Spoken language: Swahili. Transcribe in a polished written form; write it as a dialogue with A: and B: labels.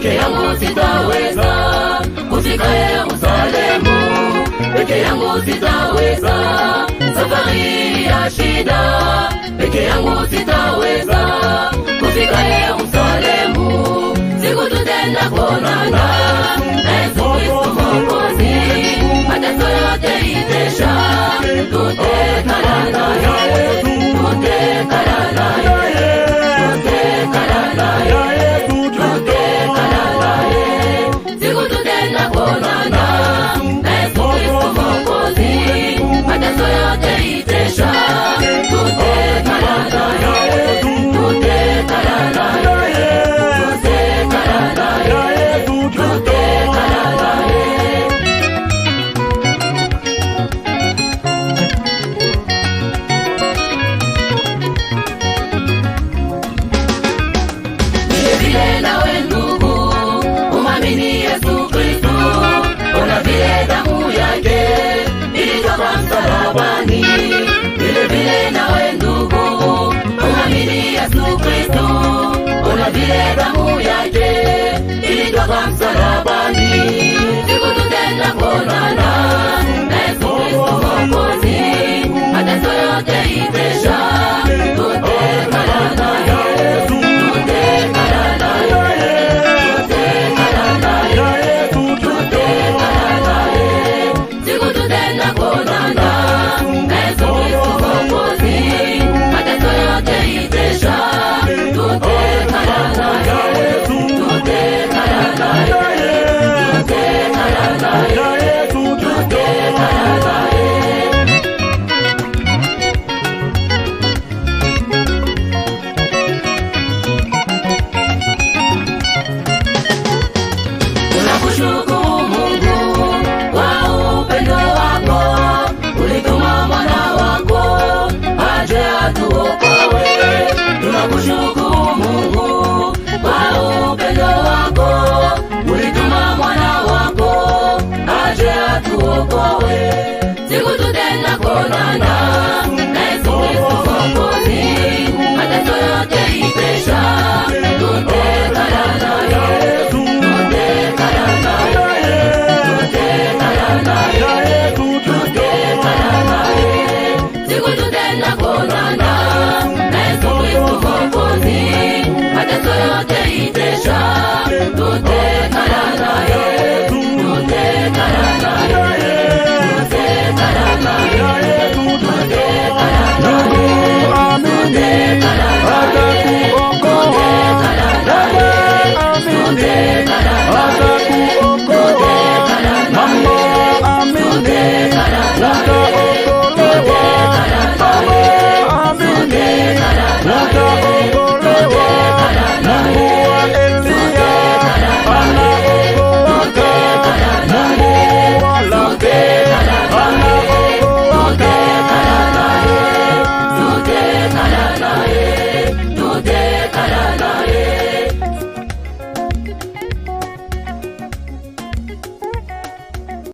A: peke yangu sitaweza kufika Yerusalemu, peke yangu sitaweza safari ya shida, peke yangu sitaweza kufika Yerusalemu, siku tutenda kuonana na Yesu Kristo Mwokozi, mateso yote itesha, tutekana naye, tutekana naye, tutekana naye, tutekana naye, siku tutenda kuonana na Yesu Kristo Mwokozi, mateso yote itesha, tutekana naye, tutekana naye, tutekana naye, tutekana naye. Vile nawe ndugu, umamini Yesu Kristo, ona vile damu yake ilitoka msalabani. Vile nawe ndugu, umamini Yesu Kristo, ona vile damu yake ilitoka msalabani. Siku tutenda kuonana na Yesu Kristo Mwokozi, mateso yote itesha.